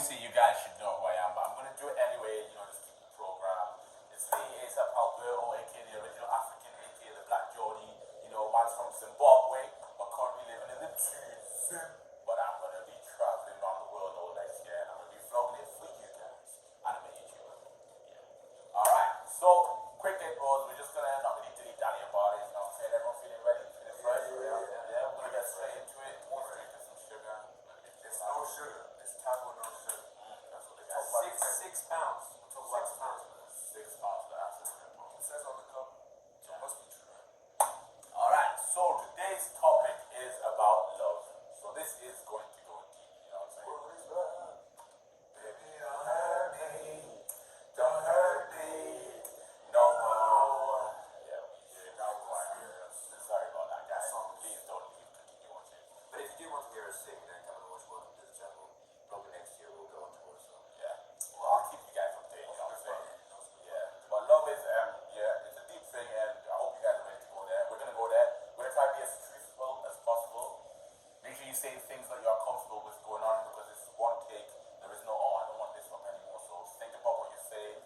obviously you guys should know who I am, but I'm gonna do it anyway. You know, just keep the program. It's the ASAP Alberto, aka the original African, aka the Black Geordie. You know, man's from Zimbabwe, but currently living in the trees. But I'm gonna be traveling around the world all next year, and I'm gonna be vlogging it for you guys. And I'm a YouTuber. Yeah. All right. So quick intros. We're just gonna not really dilly dally about it. You know what I'm saying? Everyone feeling ready? Feeling fresh? Yeah. We're gonna get straight into it. We're gonna drink some sugar. It's no sugar. It's taco no sugar. That's what they got. 6 pounds. We'll talk about 6 pounds. 6 pounds. That's it. It says on the cup. So it must be true. All right. So today's topic is about love. So this is going to go deep. You know what I'm saying? What is love? Baby, don't hurt me. Don't hurt me. No more. Yeah, that was sorry about that, guys. Please don't leave. Continue watching. But if you do want to hear us sing, then come and watch Welcome to the Jungle. Probably next year we'll go on tour. So Yeah. Well, I'll keep you guys updated. You know what I'm saying? Yeah. But love is yeah, it's a deep thing, and I hope you guys are ready to go there. We're gonna go there. We're gonna try to be as truthful as possible. Make sure you say things that you're comfortable with going on, because this is one take. There is no, oh, I don't want this one anymore. So think about what you're saying.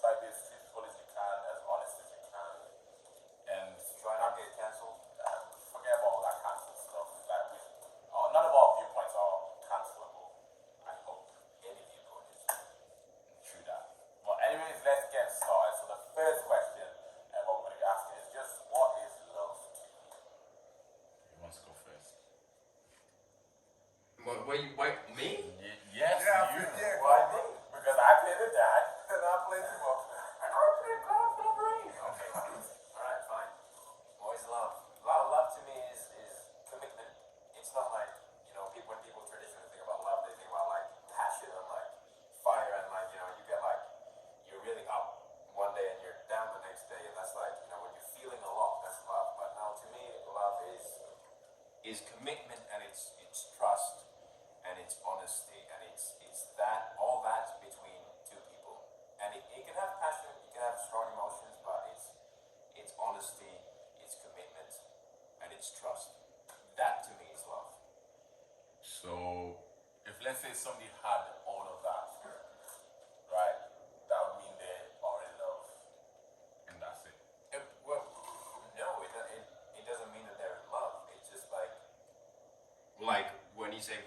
Try to be as truthful as you can, as honest as you can, and try not to get cancelled. forget about all that cancel stuff. Like none of our viewpoints are cancelable. I hope. Any viewpoint is. True that. But anyways, let's get started. So the first question, and what we're going to be asking is just, what is love to you? Who wants to go first? Wait, me? Yes, Yeah, you. yeah. Why me? Because I play the dad. And I play the mom. And I play God for the brain. Okay, alright, fine. What is love? Love to me is commitment. It's not like, when people traditionally think about love, they think about like passion and like fire and like, you get like, you're really up one day and you're down the next day, and that's like, when you're feeling a lot, that's love. But now to me, love is commitment, and it's trust, and it's honesty, and it's that, all that between two people. And it can have passion, you can have strong emotions, but it's honesty, it's commitment, and it's trust. That to me is love. So, if let's say somebody had all of that, right, that would mean they are in love. And that's it. Well, no, it doesn't mean that they're in love. It's just like when you say,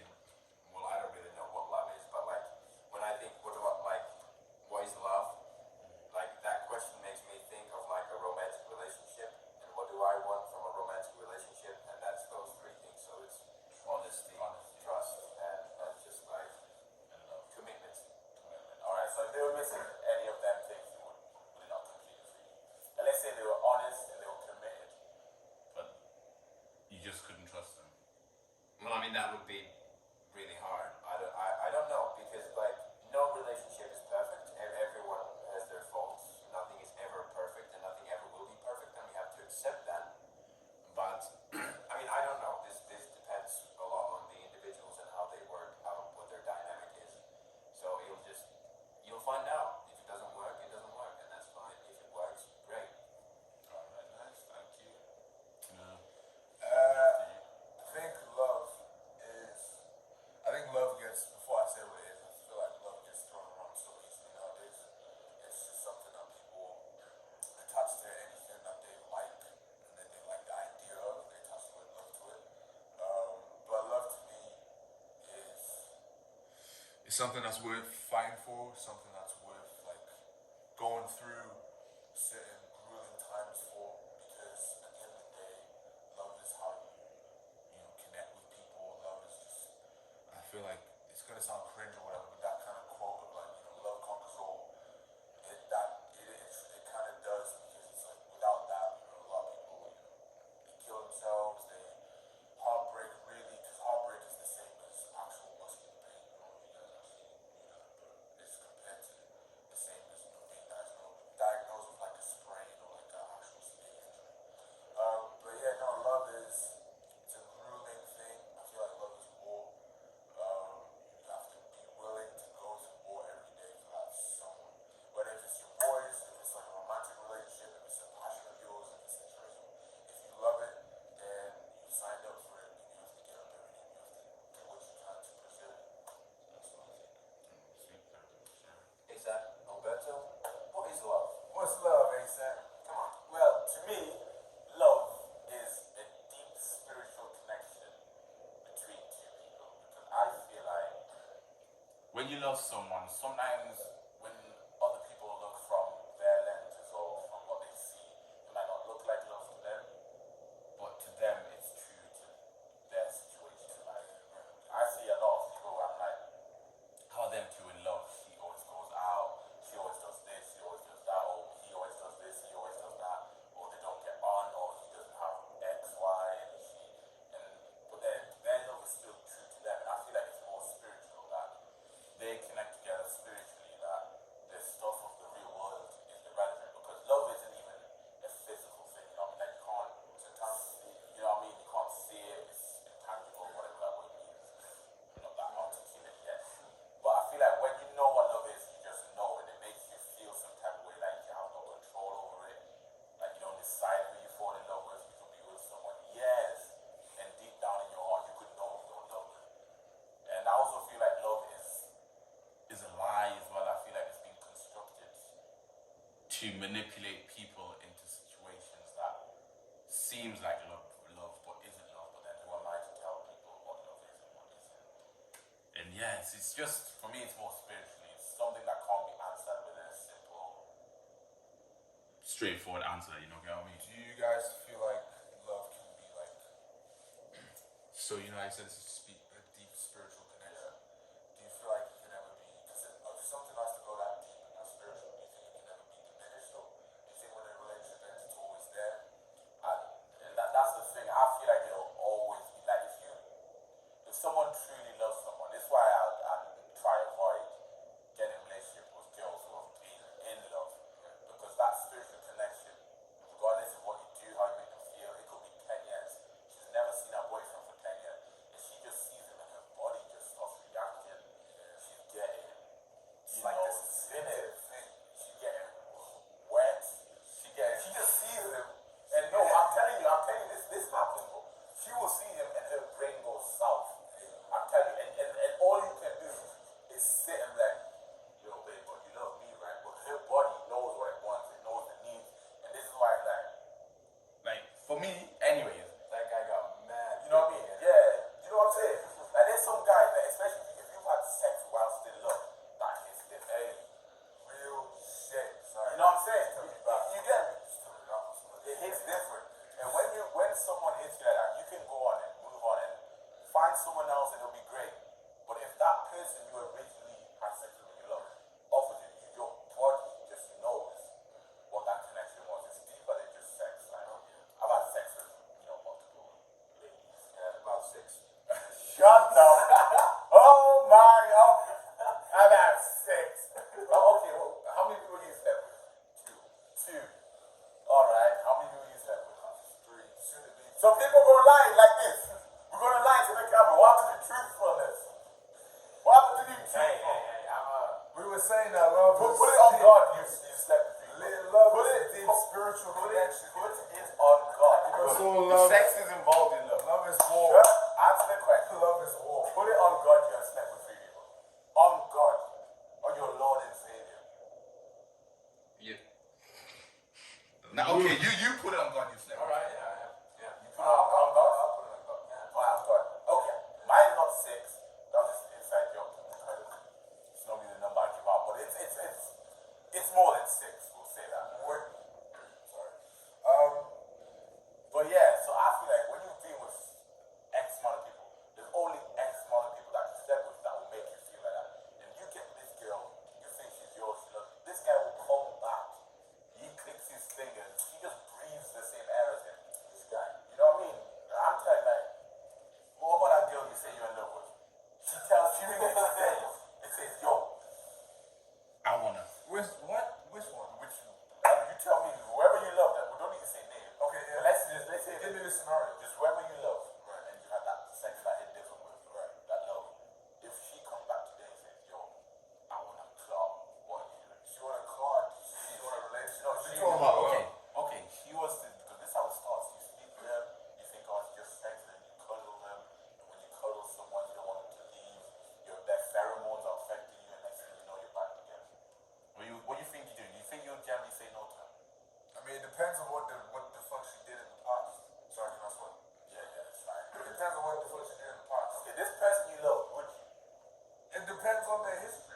well, I don't really know what love is, but like when I think, what is love? Like that question makes me think of like a romantic relationship, and what do I want from a romantic relationship? And that's those three things. So it's honesty, trust, and just like commitment. Alright, so if they were missing any of them things, you would not complete it for you. And let's say they were honest and they were committed, but you just couldn't trust them. Well, I mean, that would be really hard. I don't know, because like no relationship is perfect. Everyone has their faults. Nothing is ever perfect, and nothing ever will be perfect, and we have to accept that. But I mean, I don't know. This depends a lot on the individuals and how they work, what their dynamic is. So you'll find out. If it doesn't work, it doesn't work, and that's fine. If it works, great. Alright, nice, thank you. I think love gets, before I say what it is, I feel like love gets thrown around so easily nowadays. It's just something that people attach to anything that they like, and then they like the idea of, they attach the word love to it. But love to me is something that's worth fighting for, something that's worth like going through certain grueling times for, because at the end of the day, love is how you connect with people. Love is just, I feel like it's gonna sound cringe or whatever, but that kind of quote of like, love conquers all, it kind of does, because it's like without that, a lot of people, they kill themselves, they heartbreak really, because heartbreak is the same as actual muscular pain. I don't know if you guys actually knew that, but it's compared to the same as being diagnosed with like a sprain or like an actual severe injury. But yeah, no, love is, it's a grueling thing. I feel like love is war. You have to be you love someone, sometimes when other people look from their lenses or from what they see, it might not look like love to them, but to them it's true to their situation. Like, I see a lot of people where I'm like, how are them two in love? She always goes out, she always does this, she always does that, or he always does this, he always does that, or they don't get on, or he doesn't have X, Y, and she, and but their love is still true to them, and I feel like it's more spiritual that they connect together spiritually, that the stuff of the real world is irrelevant, because love isn't even a physical thing, you know what I mean? Like you can't sometimes see, you know what I mean? You can't see it, it's intangible, whatever that word means. I'm not that articulate yet. But I feel like when you know what love is, you just know, and it makes you feel some type of way, like you have no control over it. Like you don't decide who you fall in love with. You could be with someone years, and deep down in your heart, you could know you don't love them. And I also feel like love is a lie as well. I feel like it's been constructed to manipulate people into situations that seems like love, but isn't love. But then who am I to tell people what love is and what isn't? And yeah, it's just, for me, it's more spiritually. It's something that can't be answered with a simple, straightforward answer, you know, get what I mean? Do you guys feel like love can be like, so you know, I said it's a deep spiritual connection. Do you feel like it can ever be, because if something has to go that deep and that spiritual, do you think it can ever be diminished, or do you think when a relationship ends, it's always there? And that's the thing. I feel like it'll always be like if someone truly loves someone, this is why I try to avoid getting in a relationship with girls who have been in love, because that spiritual connection, regardless of what you do, how you make them feel, it could be 10 years. She's never seen her boyfriend for 10 years, and she just sees him and her body just starts reacting. She's getting, It's like know, this intimate thing. She's getting wet. She just sees him, and no, I'm telling you, this happens, bro. She will see him and her brain goes south. I'm telling you, and all you can do is sit and like, yo, babe, but you love me, right? But her body knows what it wants, it knows the needs, and this is why, like for me, anyways, That guy got mad. you know what I mean? Yeah, you know what I'm saying? Like there's some guys, that, especially if you've had sex whilst in love, that hits different. Real shit. Sorry. You know what I'm saying? You get me? It hits different. And when someone hits you like that, you can go on and move on and find someone else and it'll be great. But if that person you originally had sex with and you love offers you, your body just knows what that connection was. It's deeper than just sex. Like, I've had sex with, multiple ladies. Yeah, about 6. Shut up. Oh my god. I've had 6. Oh, okay, well, how many people you slept with? 2. Alright, how many people you slept with? 3. Soon to be. So people gonna lie like this. We're gonna lie to the camera. What happened to truthfulness? What happened to being truthful? We were saying that love is Put it on deep. God, you slept with people. Love Put is it a deep spiritual Put connection. it on God. Because Because all love- sex is involved in love. Love is war. Just answer the question. Love is war. Put it on God, you have slept with 3 people. On God. On your Lord and Savior. Yeah. Now, okay, you put it on God, you slept with. Alright, yeah. You put it on God? I'll put it on God. Yeah. Oh, on God. Okay. Mine's not 6. That was just an inside joke. It's not really the number I give out, but it's more than 6, we'll say that. Sorry. But yeah, so I feel like when you've been with X amount of people, there's only X amount of people that you slept with that will make you feel like that. And you get with this girl, you think she's yours, she loves you. This guy will come back. He clicks his fingers, he just breathes the same air as him. This guy. You know what I mean? I'm telling like, what about that girl you say you're in love with? She rings me today and says, yo, I wanna. Which one? You tell me, whoever you love, that we don't need to say name. Okay, yeah. But let's say Give me the scenario. just whoever you love, right, and you had that sex that hit different with, right, that love. If she comes back today and says, yo, I wanna club, what are you doing? She want a card. She want a relationship. No, She she talking about love. okay, she was to, because this is how it starts. You speak to them, you think, oh, it's just sex, and you cuddle them, and when you cuddle someone, you don't want them to leave, their pheromones are affecting you, and next thing you know, you're back together. What do you think you do? Do you think you'll generally say no to her? I mean, it depends on what the fuck she did in the past. Sorry, can I swear? Yeah, it's fine. It depends on what the fuck she did in the past. Okay, this person you love, would you? It depends on their history.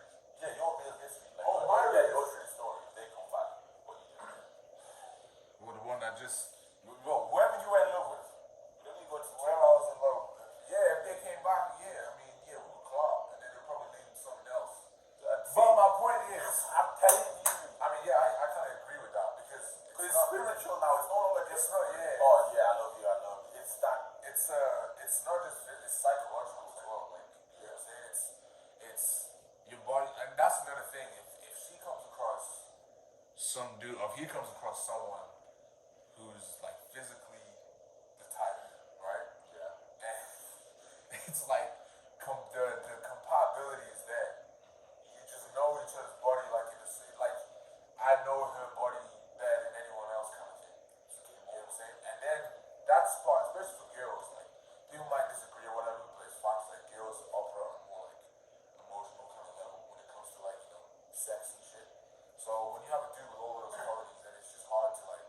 some dude, or if he comes across someone who's like physically the type, right? Yeah. And it's like the compatibility is there. You just know each other's body like in the same, like I know her body better than anyone else kind of thing. You know what I'm saying? And then that spot, especially for girls, like people might disagree or whatever, but it's facts like girls operate on a more like emotional kind of level when it comes to like, you know, sex and shit. So when you have a dude with all those qualities, then it's just hard to like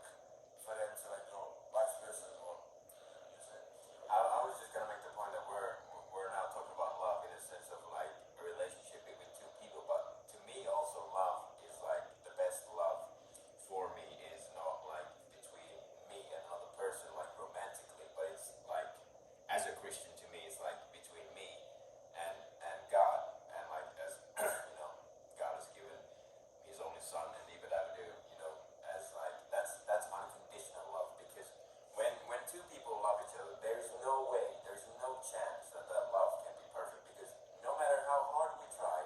for them to like go vice versa as well. You know what I'm saying? I was just gonna make the point that we're now talking about love in a sense of like a relationship between two people, but to me also love is like the best love for me is not like between me and another person like romantically, but it's like as a Christian to me it's like between me and God and like as you know God has given his only son and leave it at do, you know, as like that's unconditional love because when two people love each other, there's no way, there's no chance that that love can be perfect because no matter how hard we try,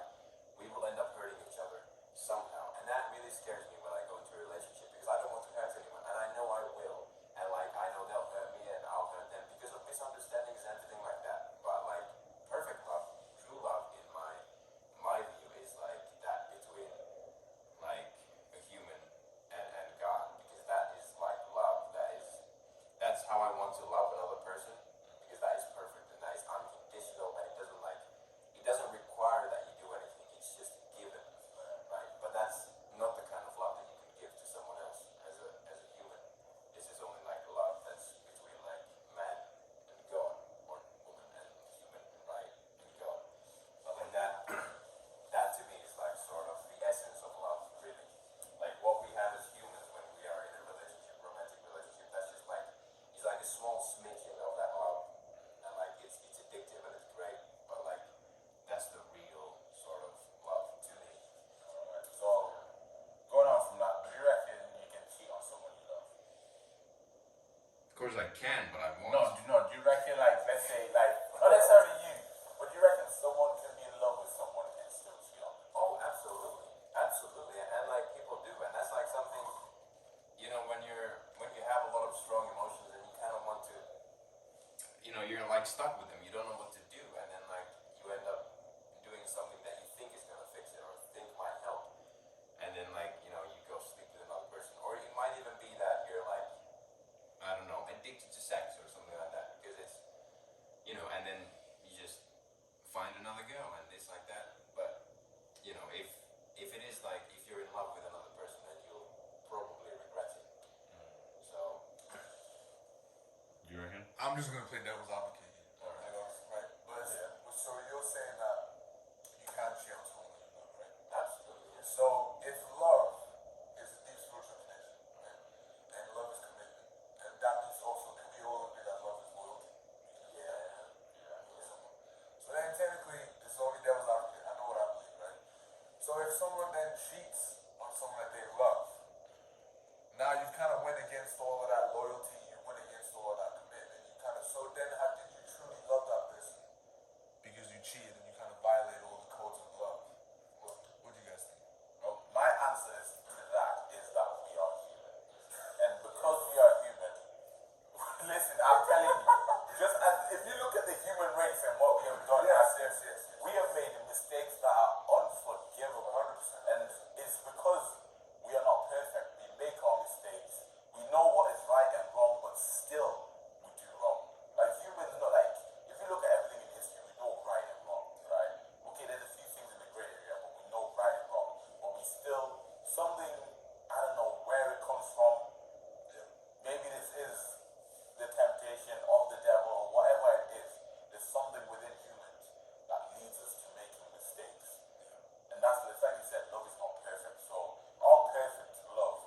we will end up hurting each other somehow. And that really scares me when I go into a relationship because I don't want to hurt anyone. And I know I will. And like I know they'll hurt me and I'll hurt them because of misunderstandings and everything like that. But like perfect love, true love in my view is like that between like a human and God because that is like love. That's how I want to love another person because that is perfect and that is unconditional and it doesn't require that you do anything. It's just given, right? But that's not the kind of love that you can give to someone else as a human. This is only like love that's between like man and God or woman and human, right? And God. And that to me is like sort of the essence of love, really. Like what we have as humans when we are in a relationship, romantic relationship, that's just like it's like a small smidgen of that love. And like it's addictive and it's great, but like that's the real sort of love to me. Alright, so going on from that, do you reckon you can cheat on someone you love? Of course I can, but I won't. No, do you reckon like let's say like not necessarily you, but do you reckon someone can be in love with someone and still cheat on them? Oh, absolutely, absolutely, and like people do, and that's like something, you know, when you have a lot of strong emotions and you kind of want to, you know, you're like stuck with them, you don't know what to do, and then like you end up doing something that you think is gonna fix it or think might help, and then like you know you go sleep with another person, or it might even be that you're like I don't know addicted to sex or something like that because it's you know, and then you just find another girl and this like that, but you know, if it is like if you're in love with another person, then you'll probably regret it. So, You reckon? I'm just gonna play devil's advocate here. Alright. Right? But Yeah. so you're saying that you can't cheat on someone that you love, right? absolutely, yes. So if love is a deep spiritual connection, right? And love is commitment, and that means also can we all agree that love is loyalty? Yeah. So then technically this is only devil's advocate. I know what I believe, right? So if someone then cheats on someone that they love, now you've kind of went against all of that loyalty, you went against all of that commitment, you kind of, so then how did you truly love that person? Because you cheated and you kind of violated all the codes of love. What do you guys think? Well, my answer to that is that we are human. And because we are human, listen, I'm telling you, just as if you look at the human race and what we have done, Yes. we have made mistakes that are unforgivable. 100%. And it's because we are not perfect. We make our mistakes. We know what is right and wrong, but still we do wrong. Like humans, not like if you look at everything in history, we know right and wrong, right? Okay, there's a few things in the gray area, but we know right and wrong. But we still something I don't know where it comes from. Maybe this is the temptation of the devil or whatever it is. There's something within humans that leads us to making mistakes. And that's the fact you said love is not perfect. So our perfect love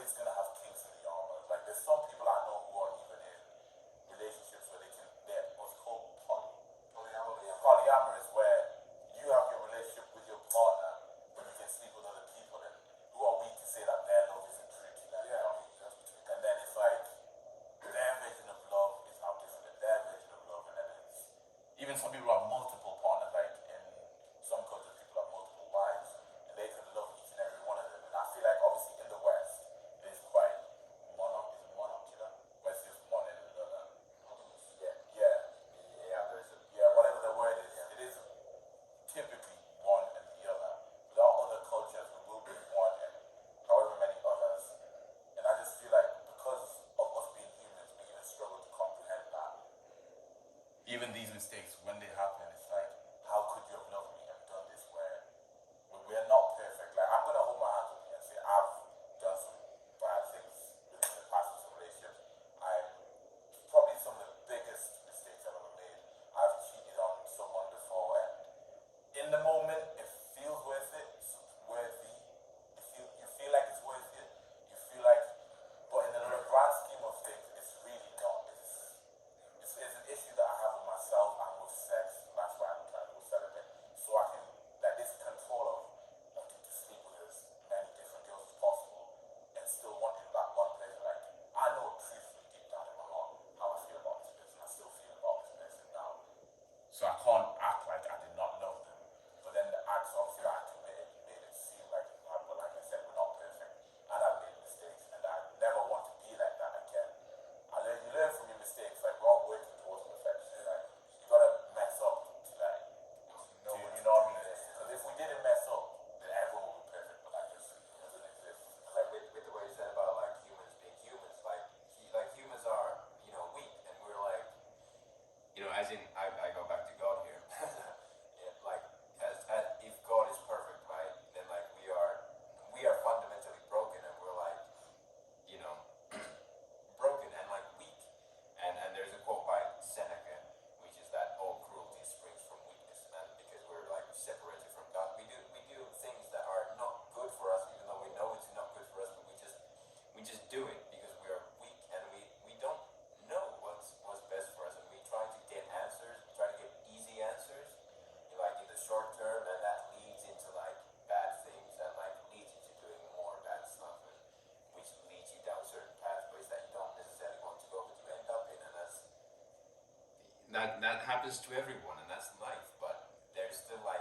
is gonna have kinks in the armor. Like there's some people I know who are even in relationships where they're what's called polyamorous, where you have your relationship with your partner, but you can sleep with other people. And who are we to say that their love isn't true to you? Yeah. And then it's like their version of love is how different than their version of love, and then it's even some people have multiple partners. Like in some cultures, people have multiple wives, and they can love each and every one of them. And I feel like obviously in the even these mistakes, when they happen, it's like, how could you have loved me and done this where we're not perfect? Like, I'm gonna hold my hands up here and say I've done some bad things within the past of some relationships. I'm probably some of the biggest mistakes I've ever made. I've cheated on someone before, and in the moment, it feels worth it. It's worthy. You feel like it's worth it. You feel like, but in the grand scheme of things, it's really not. It's an issue that I have with myself and with sex. That's why I'm trying to celebrate, so I can like this control of wanting to sleep with as many different girls as possible and still wanting that one person. Like, I know truthfully deep down in my heart how I feel about this person. I still feel about this person now. So I can't act like I did not love them. But then the acts obviously that I committed made it seem like, but like I said, we're not perfect. And I've made mistakes, and I never want to be like that again. You learn from your mistakes. Like, we're all working towards perfection. Like, you gotta mess up to like, you know what I mean? Because if we didn't mess up, then everyone would be perfect. But that just doesn't exist. Like with the way you said about like humans being humans, like humans are, you know, weak, and we're like, you know, as in I go back to God here. Yeah, like as if God is perfect, right? Then like we are fundamentally broken, and we're like, you know, broken and like weak. And there's a quote by Seneca, which is that all cruelty springs from weakness, and because we're like separated from God, we do things that are not good for us, even though we know it's not good for us, but we just do it because we are weak, and we don't know what's best for us, and we try to get answers, we try to get easy answers, like in the short term, and that leads into like bad things, and like leads into doing more bad stuff, and which leads you down certain pathways that you don't necessarily want to go, but you end up in, and that happens to everyone, and that's life. But there's still like,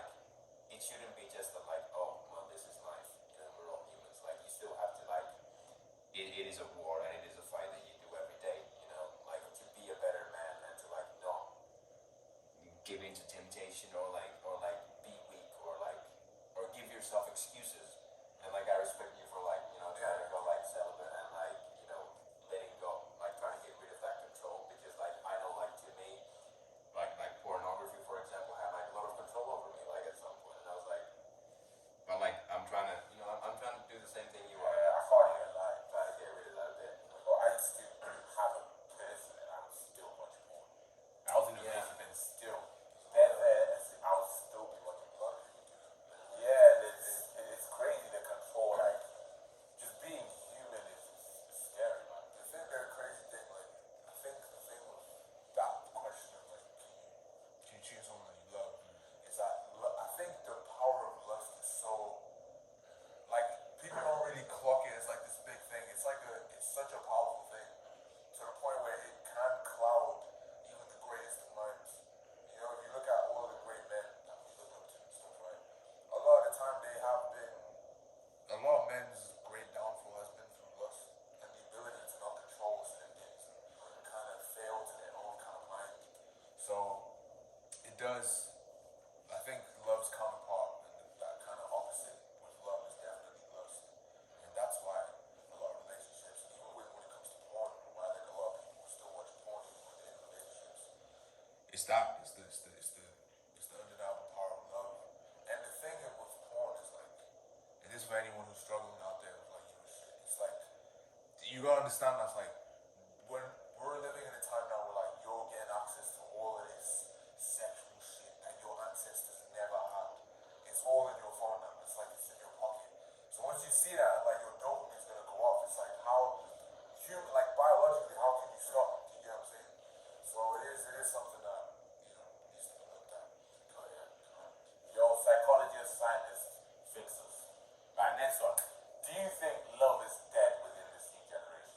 it shouldn't be just a like, oh well, this is life, you know, we're all humans. Like, you still have to like, it is a war, and it is a fight that you do every day, you know, like to be a better man, and to like not give in to temptation, or like be weak, or give yourself excuses. And like, I respect you for like, you know, trying to go like celibate, and like, you know, letting go, like trying to get rid of that control, because like I know, like, to me, like pornography, for example, had like a lot of control over me, like at some point, and I was like, but like I'm trying to, you know, I'm trying to do the same thing you are. Yeah, I can't even lie. Trying to get rid of that a bit. But I used to have a person, and I was still watching porn. I was in a Yeah. relationship, and still, I would still be watching porn. Yeah, it's crazy the control. Like, just being human is scary, man. I think the crazy thing, like, I think the thing with that question of like, can you cheat on someone that you love, is that I think the power of lust is so, like, people don't really clock it as like this big thing. It's like it's such a powerful thing to the point where it can cloud even the greatest of minds. You know, if you look at all of the great men that we look up to and stuff, right? A lot of the time they have been, a lot of men's great downfall has been through lust and the ability to not control certain things and kind of fail to their own kind of mind. So it does, I think love's counterpart and that kind of opposite with love is definitely lust. And that's why a lot of relationships, even when it comes to porn, why like a lot of people still watch porn even when they're in relationships. It's the undeniable power of love. And the thing with porn is like, it is for anyone who's struggling out there with like, you know, shit. It's like, you gotta understand that's like, when we're living in a time now where like you're getting access to all of this sexual shit that your ancestors never had. It's all in your phone now. It's like it's in your pocket. So once you see that, like your dopamine's gonna go off. It's like like biologically, how can you stop? You get what I'm saying? So it is something that, you know, needs to be looked at. Oh, yeah. Yo, psychologist, scientist, fixers. Right, next one. Do you think love is dead within this new generation?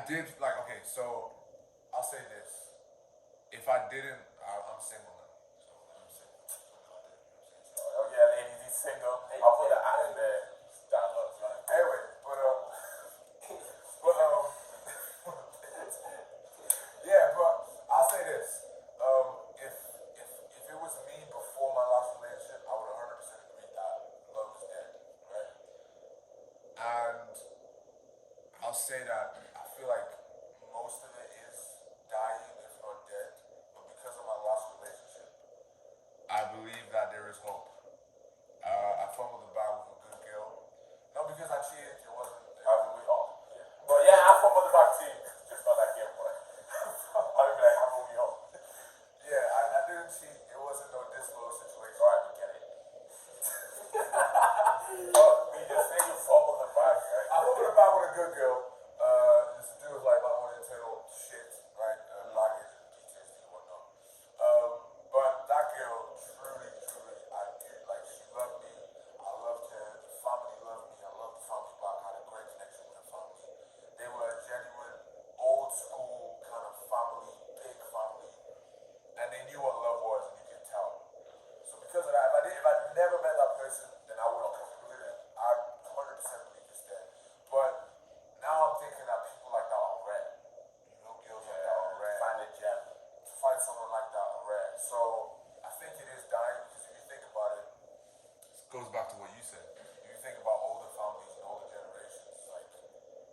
did like okay, so I'll say this. If I didn't, I'm single now. So I'm single. So, Oh yeah, ladies, he's single. I'll put the ad in there. Down low. anyway, but yeah, but I'll say this. If it was me before my last relationship, I would 100% agree that love is dead, right? And I'll say that I feel like most of it is dying, if not dead. But because of my last relationship, I believe that there is hope. I fumbled the bag with a good girl. Not because I cheated, it wasn't. Haven't we all? Yeah. But yeah, I'm from the back team. Just not that game, boy. I'll be like, haven't we all? Yeah, I didn't cheat. It wasn't no disloyal situation. Alright, we get it. But we just say you fumble the bag, right? I fumbled the bag with a good girl. This dude was like my own internal shit, right? Baggage and PTSD and whatnot. But that girl, truly, I did. Like, she loved me. I loved her. The family loved me. I loved the family back. I had a great connection with her family. They were a genuine, old school kind of family, big family. And they knew what love was, and you could tell. So because of that, if I'd never met that person, then I would have completely, I 100% believe it's dead. But now I'm thinking that people like that are rare. You know, girls like that are rare. Find a gem. To find someone like that are rare. So I think it is dying because if you think about it, it goes back to what you said. If you think about older families and older generations, like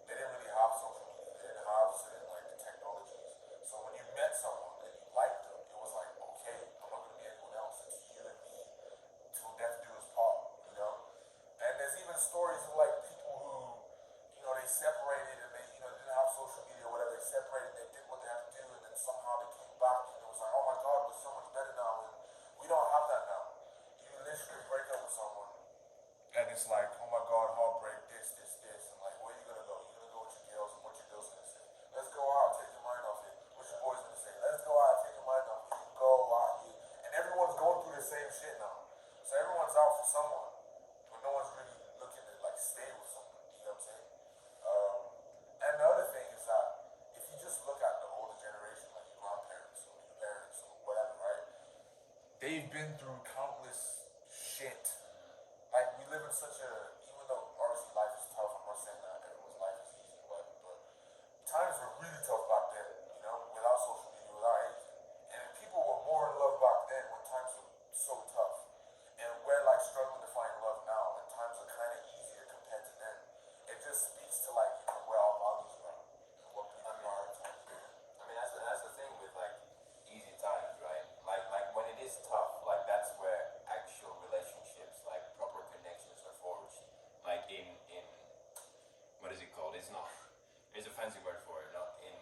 they didn't really have social media. They didn't have certain like technologies. So when you met someone and you liked them, it was like, okay, I'm not gonna be anyone else. It's you and me till death do us part, you know? And there's even stories of like people who, you know, they separated and they, you know, didn't have social media or whatever, they separated, they did what they had to do, and then somehow they came back and it was like, oh my god, we're so much better now, and we don't have that now. You literally break up with someone and it's like, oh my god, heartbreak, this, and like, where are you gonna go? You're gonna go with your girls, and what your girls gonna say? Let's go out, take your mind off it. What your boys gonna say? Let's go out, take your mind off it. You go out here. And everyone's going through the same shit now. So everyone's out for someone, but no one's really looking to like stay with someone. You know what I'm saying? And the other thing is that if you just look at the older generation, like your grandparents or your parents or whatever, right? They've been through countless shit. Like we live in such a, even though obviously life is tough, I'm not saying that everyone's life is easy, but times were really tough back then, you know, without social media, without anything. And people were more in love back then when times were so tough. And we're like struggling to find love now, and times are kind of easier compared to then. It just speaks to like, you know, where our values are and what people are. I mean, that's the thing with like easy times, right? Like when it is tough, like that's where actual relationships, like proper connections are forged. Like in what is it called? It's not. There's a fancy word for it. Not in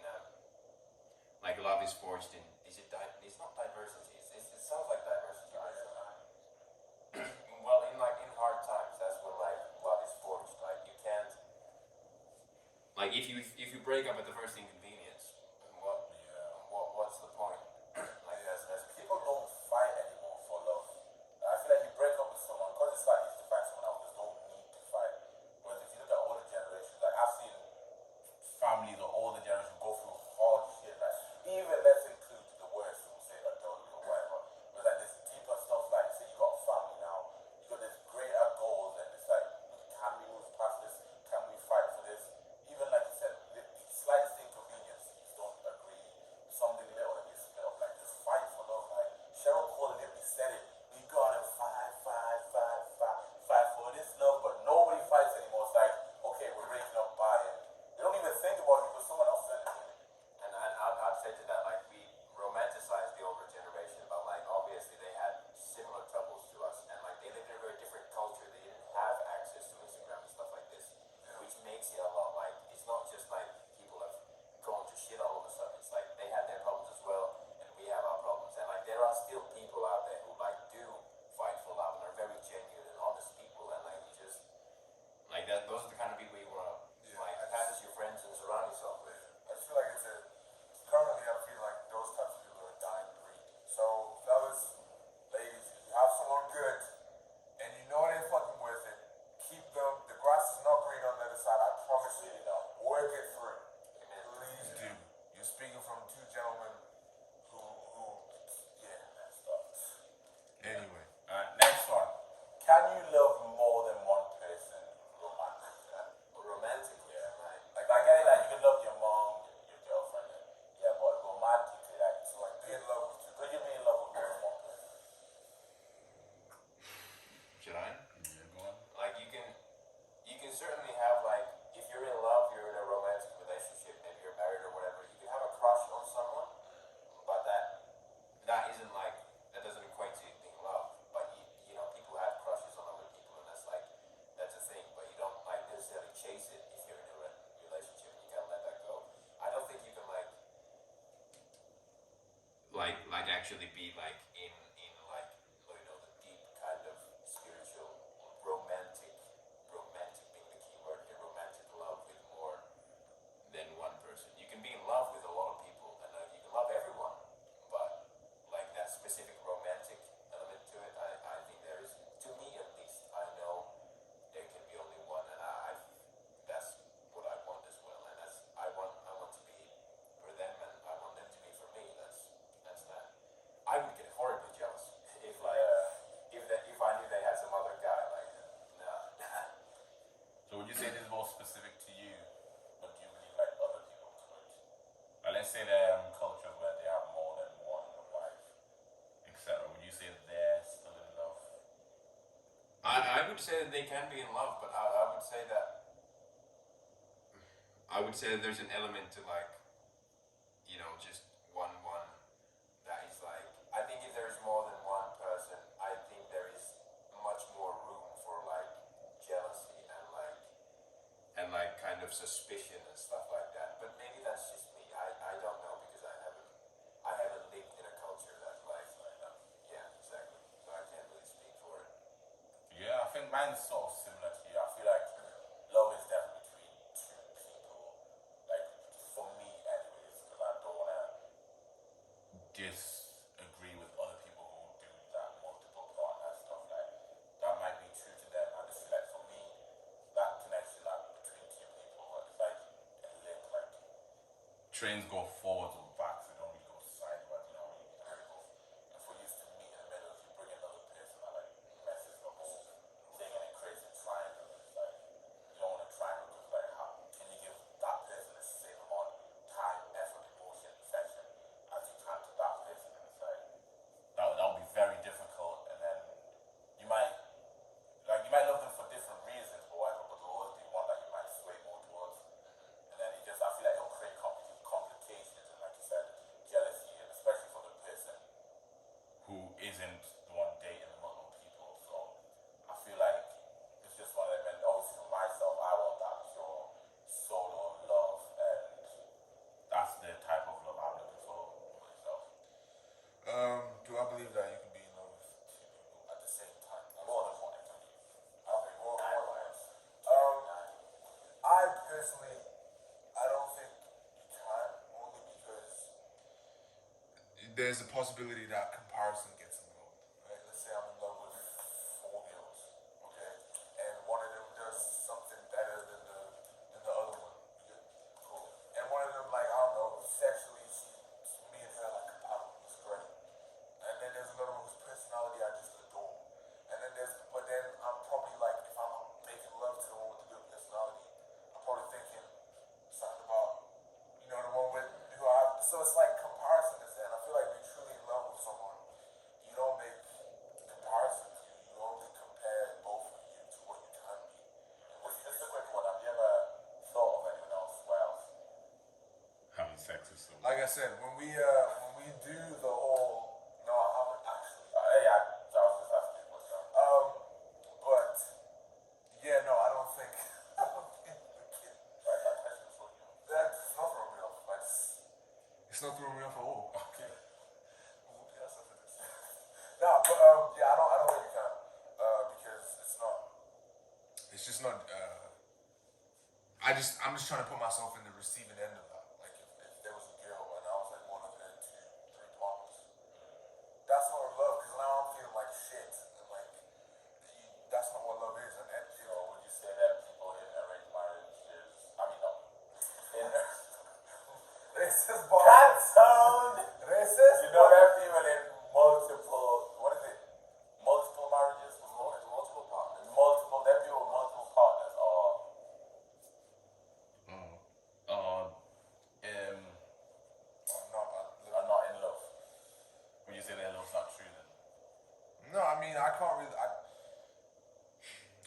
like love is forged in. Is it? It's not diversity. It sounds like diversity. Well, in like in hard times, that's when like love is forged. Like you can't. Like if you break up at the first inconvenience, what's the point? Like that's People don't fight anymore for love. I feel like you break up with someone because it's like easy to find someone else. There's no need to fight. Whereas if you look at older generations, like I've seen families or older generations go through hard shit. Like even let's include the worst, we'll say adultery or whatever. But like this deeper stuff, like say you got a family now, you got this greater goals, and it's like, can we move past this? Can we fight for this? Even like you said, the slightest inconvenience might actually be like in like you know the deep kind of spiritual romantic being the key word here, romantic love with more than one person. You can be in love with a lot of people and you can love everyone, but like that specific romantic element to it, I think there is, to me at least, I know there can be only one, and that's what I want as well, and that's I want to be for them, and I want them to be for me. That's that. I would get horribly jealous if like if I knew they had some other guy like nah. So would you say this is more specific to you, but do you believe like other people could? Like let's say they're in cultures where they have more than one wife, etc. Would you say they're still in love? I would say that they can be in love, but I would say that there's an element to like, you know, just one that is like, I think if there's more than one person, I think there is much more room for like jealousy and like kind of suspicion and stuff like that. But maybe that's just me. I don't know because I haven't lived in a culture that's like that. Yeah, exactly. So I can't really speak for it. Yeah, I think mine's sort of similar to you. I feel like love is definitely between two people. Like for me, anyways, because I don't wanna disagree with other people who do that multiple partner stuff. Like that might be true to them. I just feel like for me, that connection like between two people is like a link. Like trains go forwards or back, they don't really go sideways. You know, you can really go. And for you to meet in the middle, if you bring another person that like messes up the whole thing and it creates a triangle, it's like you don't want a triangle because like how can you give that person the same amount of time, effort, emotion, affection as you can to that person? And it's like that would be very difficult, and then you might love them for different reasons or whatever, but there'll always be one that you might sway more towards. And then it just, I feel like it'll create complications and, like you said, jealousy, and especially for the person who isn't the one dating the multiple people. So I feel like it's just one of them. And obviously for myself, I want that pure solo love, and that's the type of love I'm looking for myself. Do I believe that you can be in love with two people? At the same time, more than one, I believe. I think more than one. Nine. I personally, I don't think you can, only because there's a possibility that comparison gets involved. Right? Let's say I'm in love with 4 girls, okay, and one of them does something better than the other one. Cool. And one of them, like I don't know, sexually, me and her like compatible. It's great. And then there's another one whose personality I just adore. And then but then I'm probably like, if I'm making love to the one with the good personality, I'm probably thinking something about, you know, the one with who I have. So it's like comparison is there. And I feel like if you're truly in love with someone, you don't make comparisons. You only compare both of you to what you can be. Just a quick one. Have you ever thought of anyone else having sex with someone? Like I said, when we do the whole, no, I haven't actually. Yeah, I was just asking what's up. But yeah, no, I don't think. I don't think the kid. Right, that question for you. That's not for real. It's not for real for all. Okay. Nah, but yeah, I don't think you can. Because it's not. It's just not. I'm just trying to put myself in the receiving end of that. Like if there was a girl and I was like one of her 2, 3 partners, that's not love. Because now I'm feeling like shit. And like that's not what love is. And So would you say that people in arranged marriages, I mean, no, in racist boy. Cancelled. Racist. You know that people in multiple, what is it? Multiple marriages? Multiple partners. Multiple, that people with multiple partners are are not in love. Would you say their love's not true then? No, I mean I can't really.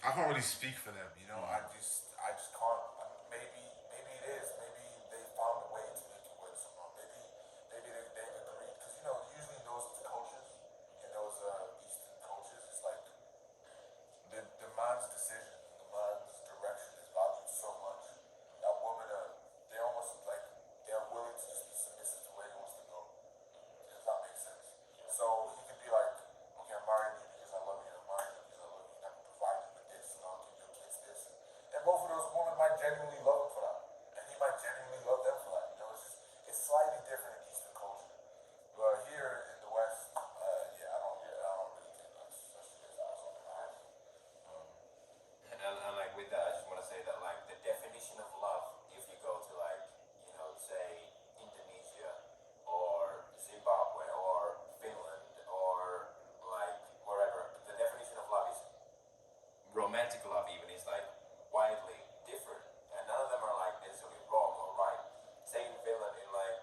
I can't really speak for them. You know, I just can't. Maybe it is. Maybe they found a way to make it work somehow. Maybe they've agreed because you know usually in those cultures, in those Eastern cultures, it's like the man's decision, the man's direction is valued so much that women they almost like they're willing to just be submissive to where he wants to go. Does that make sense? genuinely love him for that, and he might genuinely love them for that. You know, it's slightly different in Eastern culture, but here in the West, yeah, I don't really think that's the case. And like with that, I just want to say that like the definition of love, if you go to like, say Indonesia or Zimbabwe or Finland or like wherever, the definition of love is romantic love even is like widely different, and none of them are like necessarily wrong or right. Say in Finland, in like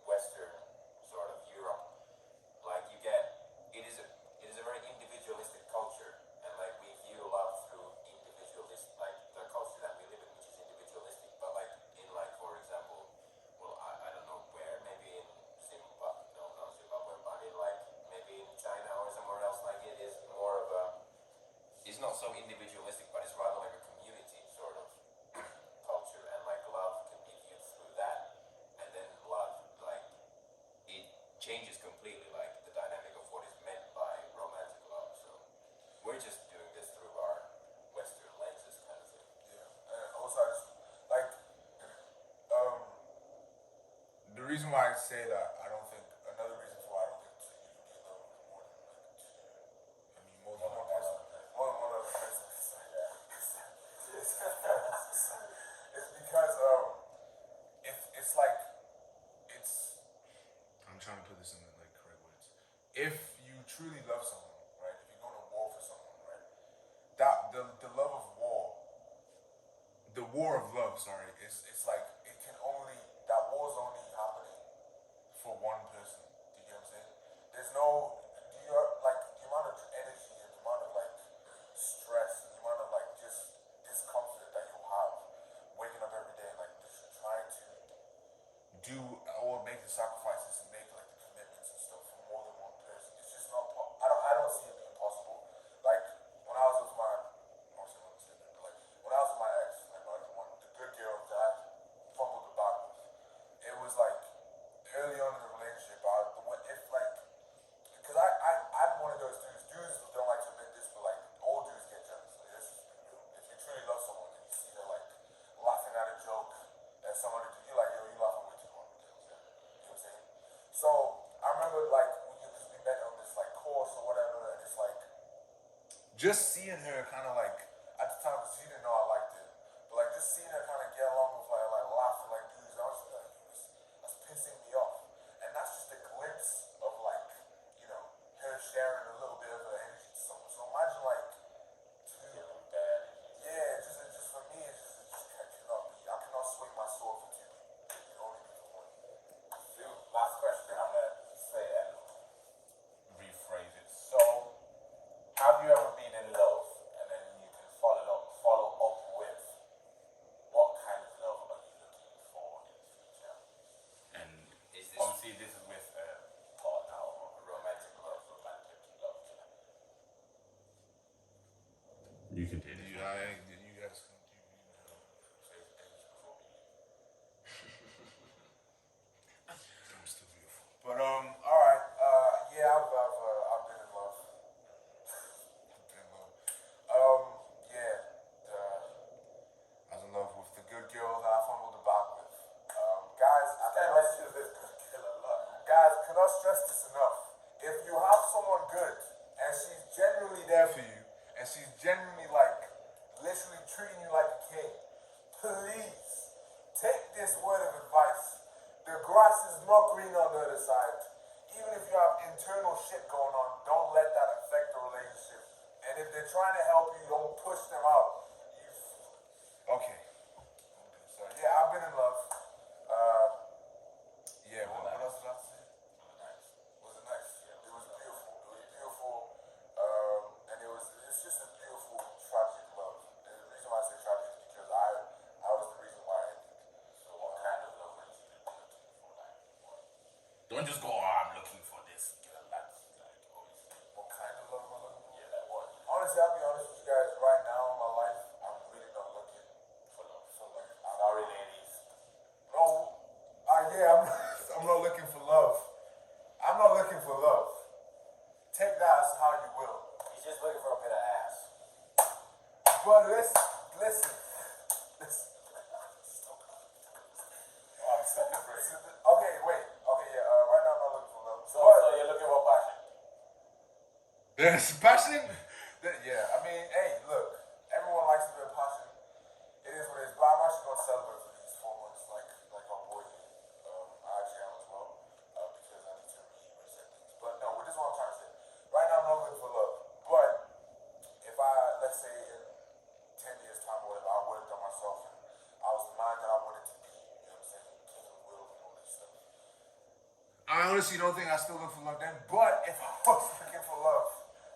Western sort of Europe, like it is a very individualistic culture, and like we view love through individualist, like the culture that we live in, which is individualistic. But like in like for example, well I don't know where, maybe in Zimbabwe, no not Zimbabwe, but in like maybe in China or somewhere else, like it is more of a, it's not so individualistic, but it's rather like a community sort of culture, and like love can be viewed through that, and then love like it changes completely like the dynamic of what is meant by romantic love. So we're just doing this through our Western lenses kind of thing. Yeah, and also I just like the reason why I say that I don't think another reason for why I don't think you can be in love with more than like two. I mean more than one person. More than one other person. It's because it's like it's I'm trying to put this in the like correct words. If you truly love someone, right? If you're going to war for someone, right? That the love of war, the war of love, sorry, it's like it can only that war's only happening for one person. Do you get what I'm saying? There's no like the amount of energy and the amount of like stress and the amount of like just discomfort that you'll have waking up every day, like just trying to do or make the sacrifices and make like the commitments and stuff for more than one person. It's just not. I don't see it being possible. Like when I was with my, obviously I'm not saying that, but like when I was with my ex, like the good girl that I fumbled the bag with, it was like early on in the relationship. If like, because I'm one of those dudes. Dudes don't like to admit this, but like all dudes get jealous. Like, this is real. If you truly love someone and you see her like laughing at a joke that somebody do, you're like, yo, you laughing way too hard. You know what I'm saying? So I remember like because we met on this like course or whatever, and it's like just seeing her kind of like at the time because she didn't know I liked it, but like just seeing her kind of get along with like laughing like dudes, I was just like, that's pissing me off, and that's just a glimpse of like her sharing a little bit of her energy to someone. So imagine like two, yeah, just for me, I cannot swing my sword for two people. It can only be for one. Dude, last question, I'm gonna say and rephrase it. So, have you ever been in love and then you can follow up with what kind of love are you looking for in the future? And Is this obviously this is with a partner or romantic love. Yeah. You can take You guys can you say things before me. I'm still beautiful. But all right. Yeah, I've been in love. I've been in love. Yeah. I was in love with the good girl that I fumbled the bag with. Guys, I can't mention this good girl a lot. Guys, cannot stress this enough. If you have someone good and she's genuinely there for you and she's genuinely like literally treating you like a king, please take this word of advice. The grass is not green on the other side. Even if you have internal shit going on, don't let that affect the relationship. And if they're trying to help you, don't push them out. Okay. So yeah, I've been in love. Yeah, what else did I say? Was it nice? Yeah, it was beautiful. It was beautiful. And it's just a beautiful, tragic love. And the reason why I say tragic is because I was the reason why I ended. So what kind of love are you looking for? Like, don't just go, oh, I'm looking for this girl. That's like, obviously. What kind of love am I looking for? Yeah, like what? Honestly, I'll be honest with you guys. Right now in my life, I'm really not looking For love. for love. Sorry, ladies. No, yeah, I'm not looking for love. I'm not looking for love. Take that as how you will. He's just looking for a bit of ass. But listen. Yes, passion. Yeah, I mean, hey, look, everyone likes a bit of passion. It is what it is. But I'm actually going to celebrate for these 4 months, like our boy did. I actually am as well, because I need to reset things. But no, this is what I'm trying to say. Right now, I'm not looking for love. But if I, let's say, in 10 years' time or whatever, I worked on myself and I was the man that I wanted to be. You know what I'm saying? King of the world and all that stuff. I honestly don't think I still look for love then. But if I was looking for love,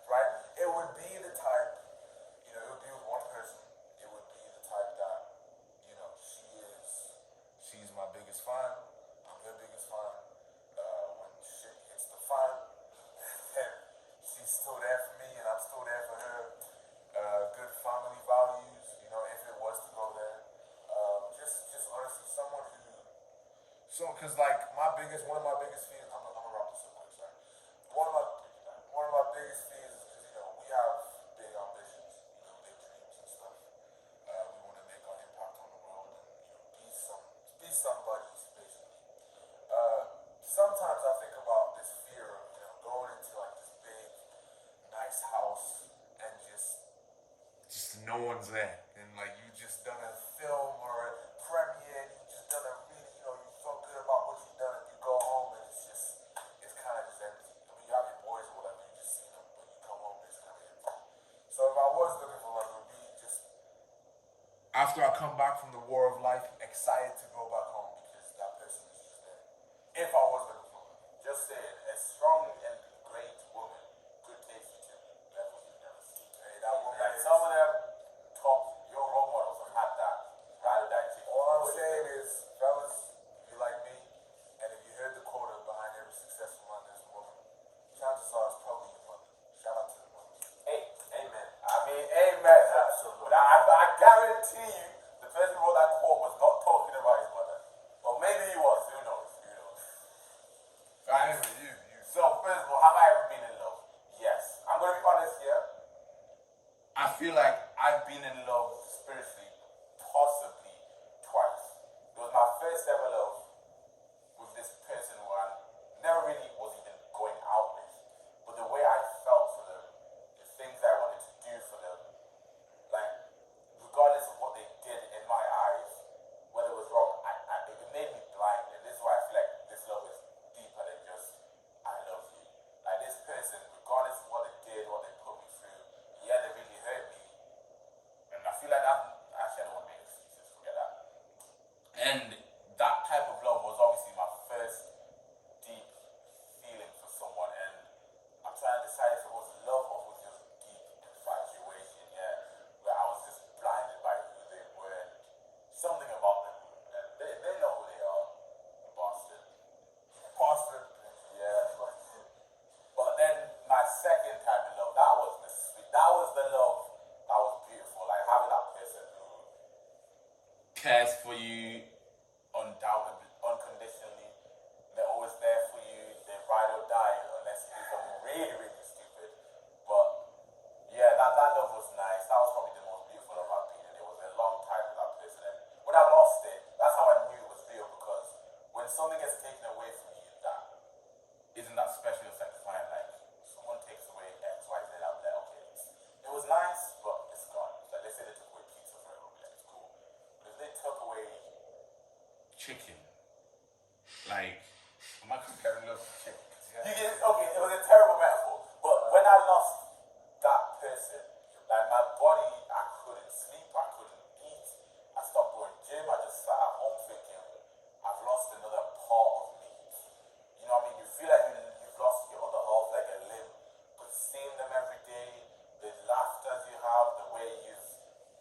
right, it would be the type, it would be with one person. It would be the type that, she's my biggest fan. I'm her biggest fan. When shit hits the fan, then she's still there for me and I'm still there for her. Good family values, if it was to go there. Just honestly, someone who, cause like one of my biggest fears, I'm gonna wrap this up quick, sorry. One of my biggest fears is because, we have big ambitions, big dreams and stuff. We want to make our impact on the world and, be somebody's basically. Sometimes I think about this fear of, going into like this big, nice house and just no one's there, and like you just done a film or a premiere, you just done a really, you felt good about what you done, and you go home and it's kind of just empty. I mean, you have your boys or whatever, you just see them, but you come home and it's kind of empty. So if I was looking for love, it would be just after I come back from the war of life, excited to go back home because that person is just there. If I was looking for love, Just saying, a strong and great woman could take you to levels you've never seen. hey, that woman Like is. some of them your role models have had that ride or die chick. All I'm saying is, fellas, if you like me, and if you heard the quote behind every successful man, there's a woman, chances are it's probably your mother. Shout out to the mother. Hey, amen. I mean, amen. Absolutely. But I guarantee you, the person who wrote that quote was not talking about his mother. Or maybe he was. Who knows? Anyway, you. So, first of all, have I ever been in love? Yes. I'm going to be honest here. I feel like I've been in love spiritually possibly twice. It was my first ever love with this person who I never really was even going out with. But the way I felt for them, the things I wanted to do for them, like, regardless of what they did in my eyes, whether it was wrong, it made me blind. And this is why I feel like this love is deeper than just, I love you. Like, this person, regardless of what they did, what they put me through, yeah, they really hurt me. And I feel like that, actually, I don't want to make excuses, forget that. And that type of love was obviously my first deep feeling for someone. And I'm trying to decide if it was love or was just deep infatuation, yeah, where I was just blinded by who they were and something about them. And they know who they are, Boston. Boston. Yeah. But then my second time in love, that was the love that was beautiful. Like having that person who cares for you undoubtedly, unconditionally. They're always there for you. They ride or die unless you do something really, really stupid. But yeah, that love was nice. That was probably the most beautiful love I've been in. It was a long time with that person. And when I lost it, that's how I knew it was real, because when something gets taken away from you, that isn't that special or satisfying. Like someone takes away X, Y, Z, I'm like, okay, it was nice, but it's gone. Like they say they took away pizza forever, like it's cool. But if they took away chicken, like, am I comparing love to chicken? You get it? Okay, it was a terrible metaphor. But when I lost that person, like my body, I couldn't sleep, I couldn't eat, I stopped going gym, I just sat at home thinking, I've lost another part of me. You know what I mean? You feel like you've lost your other half, like a limb. But seeing them every day, the laughter you have, the way you've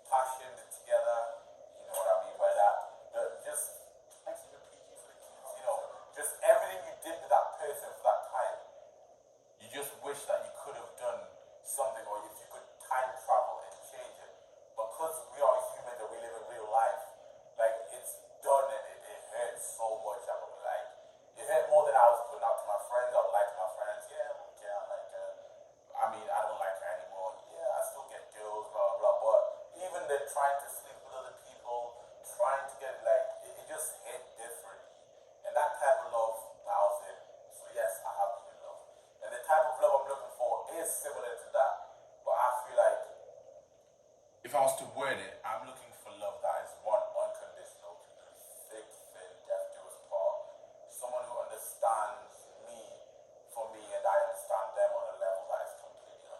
passioned it together, you know what I mean by that? Just makes it PG for the kids, just everything you did to that person for that time. You just wish that you could have done something, or if you could time travel and change it. But because we are human and we live in real life, like it's done and it hurts so much. I mean, like it hurt more than I was putting out to my friends. I would lie to my friends, yeah, like I mean, I don't like her anymore. Yeah, I still get girls, blah blah. But even then, trying to sleep with other people, trying to get like it just hit different. And that type of love, that was it. So yes, I have been in love. And the type of love I'm looking for is similar to I was to word it, I'm looking for love that is one, unconditional, thick, thin, death do us part. Someone who understands me for me and I understand them on a level that is completely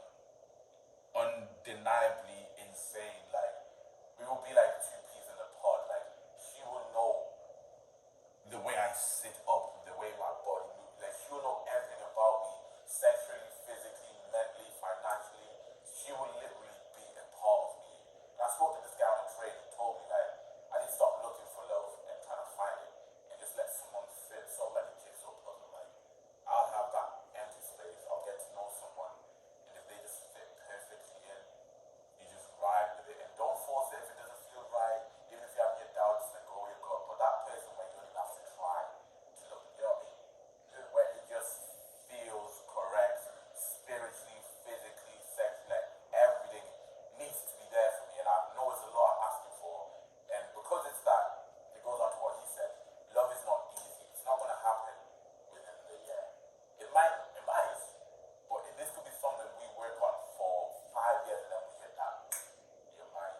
undeniably insane. Like, we will be like two peas in a pod. Like, she will know the way I sit up, the way my body moves. Like, she will know everything about me, sexually, physically, mentally, financially. She will literally be a part of me. And I spoke to this guy on the train. He told me, like, I need to stop looking for love and trying to find it and just let someone fit, sort of like a jigsaw puzzle. Like, I'll have that empty space. I'll get to know someone, and if they just fit perfectly in, you just ride with it and don't force it if it doesn't feel right. Even if you have your doubts, then go with your gut. But that person where you don't even have to try to look, you know what I mean? Where it just feels correct, spiritually, physically, sexually, like everything needs to be there for me. And I know it's a lot I'm asking for. And because it's that, it goes on to what he said. Love is not easy. It's not gonna happen within the year. It might, but this could be something we work on for 5 years and then we hit that. You're mine,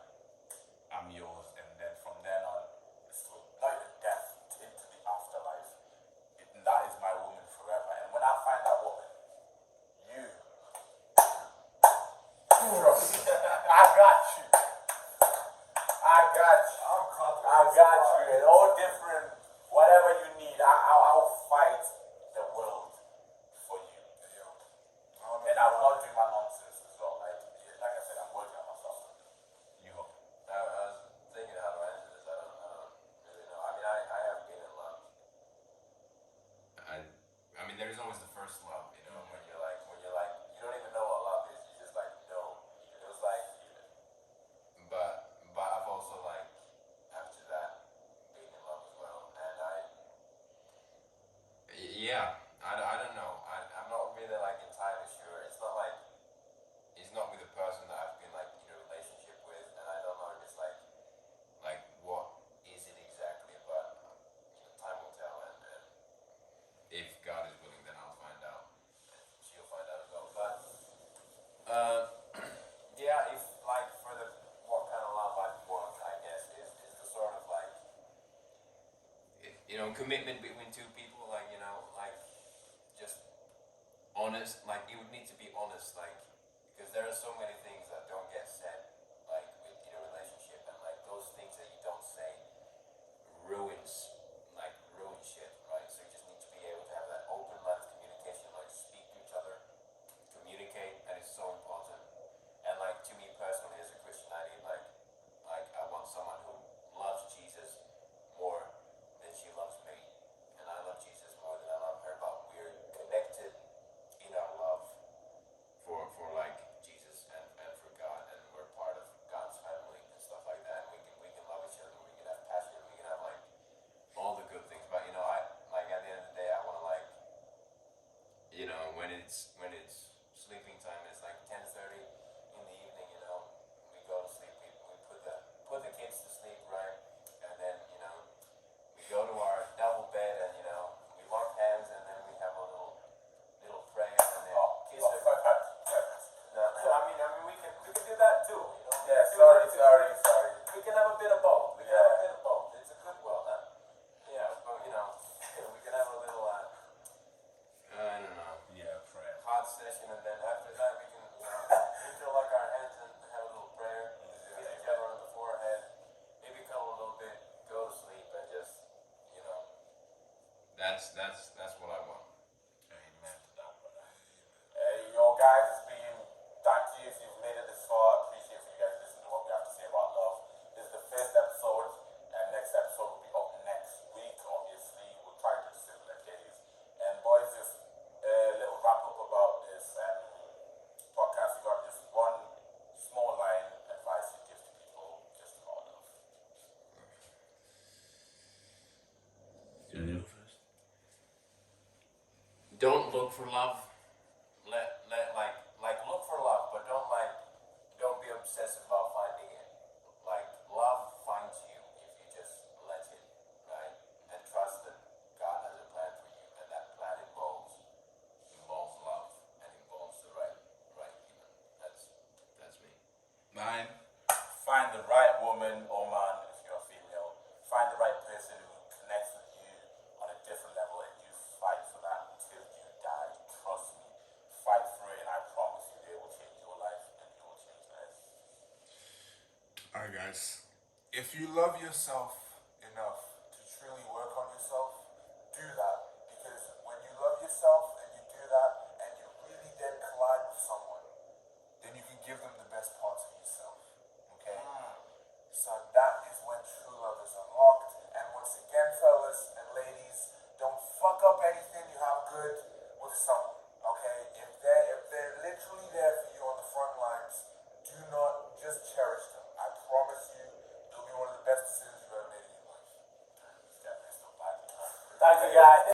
I'm yours, and then from then on, it's to not even death, into the afterlife. That is my woman forever. And when I find that woman, you, trust me, I got you. I got you. I'm confident. I got you. And all different, whatever you need, I'll fight the world for you. And I'm not doing my nonsense as well. Like I said, I'm working on myself. You hope. I was thinking how to answer this. I don't really know. I mean, I have been in love. I mean, there's always the first love, you know, when you're like, you don't even know what love is. You just like know. It was like, but I've also like after that been in love as well, and I don't know. I'm not really like entirely sure. It's not with the person that I've been like in a relationship with, and I don't know if it's like what is it exactly, but time will tell, and if God is willing, then I'll find out, and she'll find out as well. But yeah, if like for the what kind of love I want, I guess is the sort of like commitment between two people, like like just honest, like it would need to be honest, like because there are so many things that don't get said, like in a relationship, and like those things that you don't say ruins shit, right? So you just need to be able to have that open line of communication, like speak to each other, communicate, and it's so important. And like to me personally, as a Christian, I need like I want someone who loves Jesus more than she loves me, and I love Jesus more than I love her. But we're connected in our love for like Jesus and for God, and we're part of God's family and stuff like that. And we can love each other, we can have passion, we can have like all the good things. But I like at the end of the day, I want to like when it's sleeping time, it's like 10:30 in the evening. We go to sleep. We put the kids to sleep, right? And then we go to our double bed, and we lock hands, and then we have a little prayer, and then kiss her. No, I mean we can do that too. Yeah, sorry. We can have a bit of both. It's a good one, huh? Yeah, but we can have a little I don't know. Yeah, prayer. Hot session, and then after that we can interlock our hands and have a little prayer, kiss each other on the forehead, maybe cuddle a little bit, go to sleep, and just that's what I want. Amen to that, brother. Hey, yo, guys, thank you if you've made it this far. I appreciate if you guys listen to what we have to say about love. This is the first episode, and next episode will be up next week. Obviously, we'll try to do similar days. And boys, just a little wrap up about this podcast. You got just one small line advice you give to people just about love. Don't look for love. Let look for love, but don't be obsessive about finding it. Like love finds you if you just let it, right? And trust that God has a plan for you, and that plan involves love and involves the right human. That's me. Mine, find guys. If you love yourself enough to truly work on yourself, do that. Because when you love yourself and you do that and you really then collide with someone, then you can give them the best parts of yourself. Okay? So that is when true love is unlocked. And once again, fellas and ladies, don't fuck up anything you have good with someone. Okay? If they're literally there for you on the front lines, do not just cherish them. I promise you, it'll be one of the best decisions you've ever made in your life. Thank you, guys.